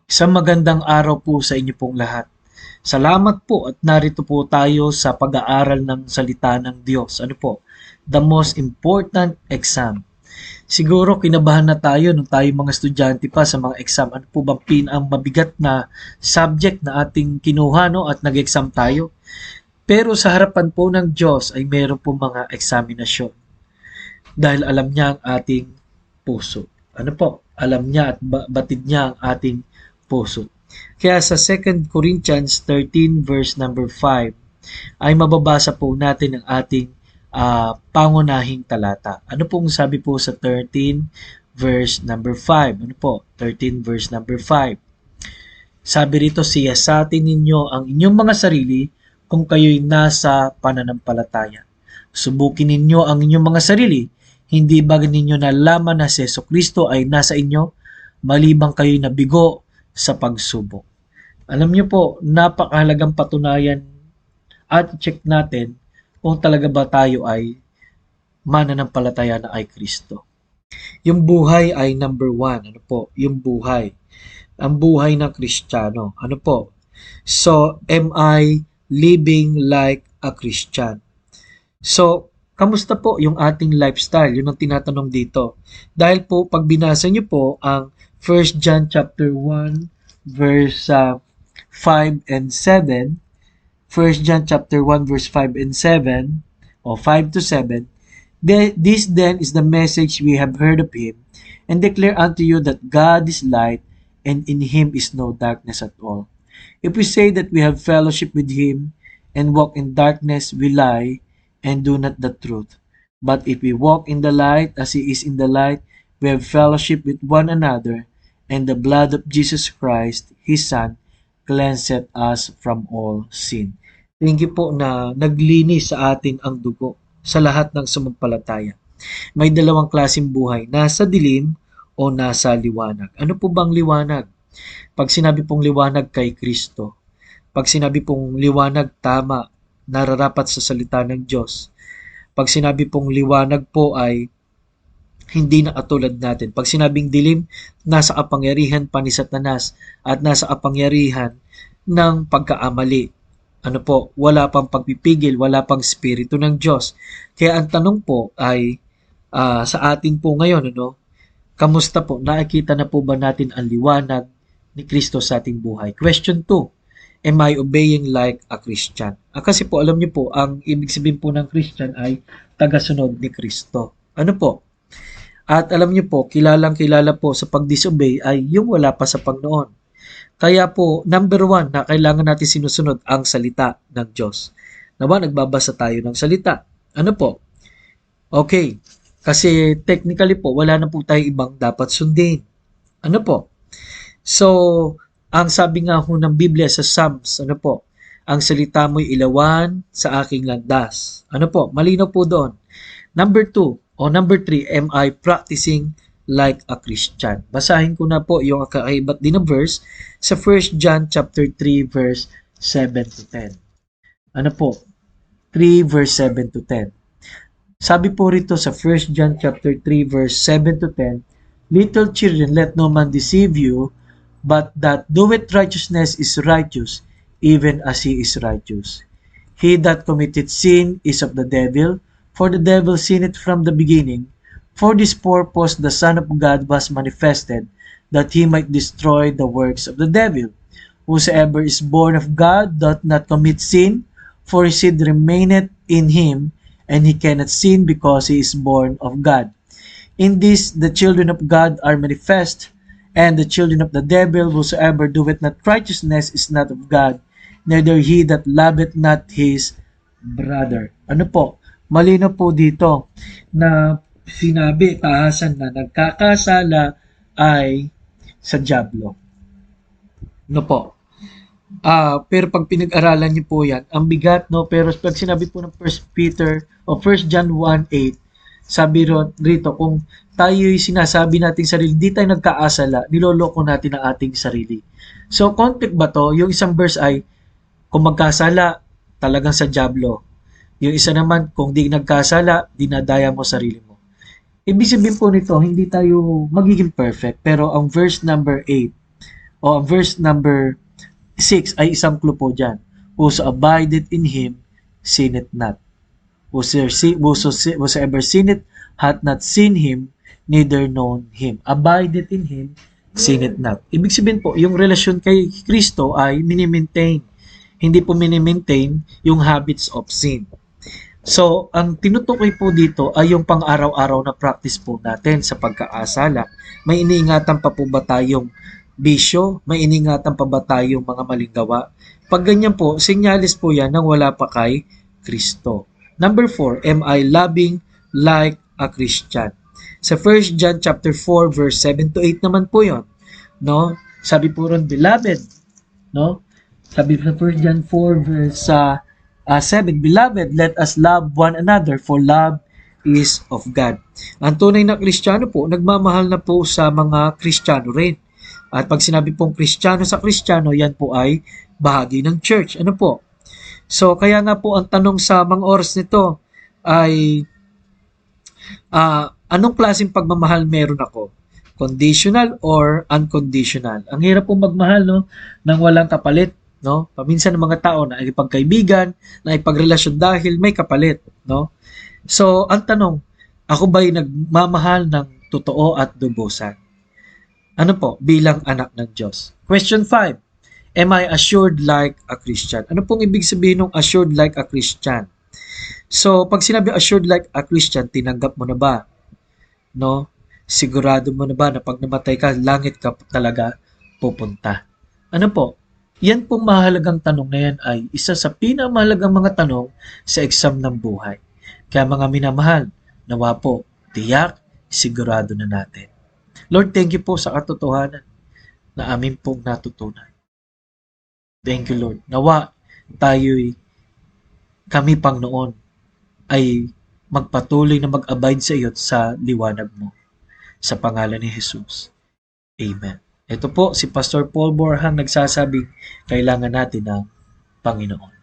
Isang magandang araw po sa inyo pong lahat. Salamat po at narito po tayo sa pag-aaral ng salita ng Diyos. Ano po? The most important exam. Siguro kinabahan na tayo nung tayo mga estudyante pa sa mga exam. Ano po bang ang mabigat na subject na ating kinuha no, at nag-exam tayo? Pero sa harapan po ng Diyos ay meron po mga eksaminasyon dahil alam niya ang ating puso. Ano po? Alam niya at batid niya ang ating puso. Kaya sa 2 Corinthians 13 verse number 5 ay mababasa po natin ang ating pangunahing talata. Ano pong sabi po sa 13 verse number 5? Ano po? 13 verse number 5. Sabi rito, siyasatin ninyo ang inyong mga sarili kung kayo'y nasa pananampalataya. Subukin ninyo ang inyong mga sarili. Hindi ba ninyo nalaman na si Jesucristo ay nasa inyo, malibang kayo'y nabigo sa pagsubok? Alam niyo po, napakahalagang patunayan at check natin kung talaga ba tayo ay mananampalataya na ay Kristo. Yung buhay ay number one. Ano po? Yung buhay. Ang buhay ng Kristiyano. Ano po? So, am I living like a Christian? So, kamusta po yung ating lifestyle? Yun ang tinatanong dito. Dahil po, pag binasa niyo po ang 1 John chapter 1 verse 5 and 7, 1 John chapter 1 verse 5 and 7, o 5 to 7, this then is the message we have heard of him, and declare unto you that God is light, and in him is no darkness at all. If we say that we have fellowship with him, and walk in darkness, we lie, and do not the truth. But if we walk in the light, as he is in the light, we have fellowship with one another, and the blood of Jesus Christ, his Son, cleanseth us from all sin. Thank you po na naglinis sa atin ang dugo sa lahat ng sumampalataya. May dalawang klaseng buhay, nasa dilim o nasa liwanag. Ano po bang liwanag? Pag sinabi pong liwanag kay Kristo, pag sinabi pong liwanag tama, nararapat sa salita ng Diyos. Pag sinabi pong liwanag po ay hindi na katulad natin. Pag sinabing dilim, nasa kapangyarihan pa ni Satanas at nasa kapangyarihan ng pagkaamali. Ano po, wala pang pagpipigil, wala pang spirito ng Diyos. Kaya ang tanong po ay sa atin po ngayon, ano, kamusta po? Nakikita na po ba natin ang liwanag ni Kristo sa ating buhay? Question 2. Am I obeying like a Christian? Kasi po, alam niyo po, ang ibig sabihin po ng Christian ay tagasunod ni Kristo. Ano po? At alam niyo po, kilalang-kilala po sa pag-disobey ay yung wala pa sa Panginoon. Kaya po, number 1 na kailangan natin sinusunod ang salita ng Diyos. Nawa, nagbabasa tayo ng salita. Ano po? Okay. Kasi technically po, wala na po tayo ibang dapat sundin. Ano po? So, ang sabi nga ho ng Biblia sa Psalms, ano po? Ang salita mo'y ilawan sa aking landas. Ano po? Malinaw po doon. Number 2 o number 3, am I practicing like a Christian? Basahin ko na po yung kakaibat din na verse sa 1 John chapter 3 verse 7 to 10. Ano po? 3 verse 7 to 10. Sabi po rito sa 1 John chapter 3 verse 7 to 10, little children, let no man deceive you, but that doeth righteousness is righteous, even as he is righteous. He that committeth sin is of the devil, for the devil sinned from the beginning. For this purpose the Son of God was manifested, that he might destroy the works of the devil. Whosoever is born of God doth not commit sin, for his seed remaineth in him, and he cannot sin because he is born of God. In this the children of God are manifest, and the children of the devil. Whosoever doeth not righteousness is not of God, neither he that loveth not his brother. Ano po? Malino po dito na sinabi, tahasan na nagkakasala ay sa dyablo. No po? Pero pag pinag-aralan niyo po yan, ang bigat, no? Pero pag sinabi po ng 1 Peter o 1 John 1:8, sabi rito, kung tayo'y sinasabi nating sarili, di tayo nagkaasala, niloloko natin ang ating sarili. So, context ba to? Yung isang verse ay, kung magkasala, talagang sa dyablo. Yung isa naman, kung di nagkasala, dinadaya mo sarili mo. Ibig sabihin po nito, hindi tayo magiging perfect. Pero ang verse number 8, O ang verse number 6 ay isang clue po dyan. Whoso abideth in him, sinneth not. Whosoever sinneth hath not seen him, neither known him. Abideth in him, sinneth not. Ibig sabihin po, yung relasyon kay Kristo ay minimaintain. Hindi po minimaintain yung habits of sin. So, ang tinutukoy po dito ay yung pang-araw-araw na practice po natin sa pagkakasala. May iniingatan pa po ba tayong bisyo? May iniingatan pa ba tayong mga maling gawa? Pag ganyan po, sinyalis po yan nang wala pa kay Kristo. Number 4, am I loving like a Christian? Sa 1 John chapter 4 verse 7 to 8 naman po 'yon, no? Sabi po ron, beloved, no? Sabi sa 1 John 4 verse 7, beloved, let us love one another, for love is of God. Ang tunay na Kristiyano po, nagmamahal na po sa mga Kristiyano rin. At pag sinabi pong Kristiyano sa Kristiyano, yan po ay bahagi ng church. Ano po? So, kaya nga po ang tanong sa mga oras nito ay, anong klaseng pagmamahal meron ako? Conditional or unconditional? Ang hirap po magmahal, no? Nang walang kapalit, no? Paminsan ng mga tao na ipagkaibigan, na ipagrelasyon dahil may kapalit, no? So, ang tanong, ako ba'y nagmamahal ng totoo at dubusan? Ano po? Bilang anak ng Diyos. Question 5. Am I assured like a Christian? Ano pong ibig sabihin ng assured like a Christian? So, pag sinabi assured like a Christian, tinanggap mo na ba? No? Sigurado mo na ba na pag namatay ka, langit ka talaga pupunta? Ano po? Yan pong mahalagang tanong na yan ay isa sa pinamahalagang mga tanong sa exam ng buhay. Kaya mga minamahal, nawa po, tiyak, sigurado na natin. Lord, thank you po sa katotohanan na amin pong natutunan. Thank you, Lord. Nawa kami Panginoon, ay magpatuloy na mag-abide sa iyo sa liwanag mo. Sa pangalan ni Jesus. Amen. Ito po si Pastor Paul Borhang nagsasabing kailangan natin ng Panginoon.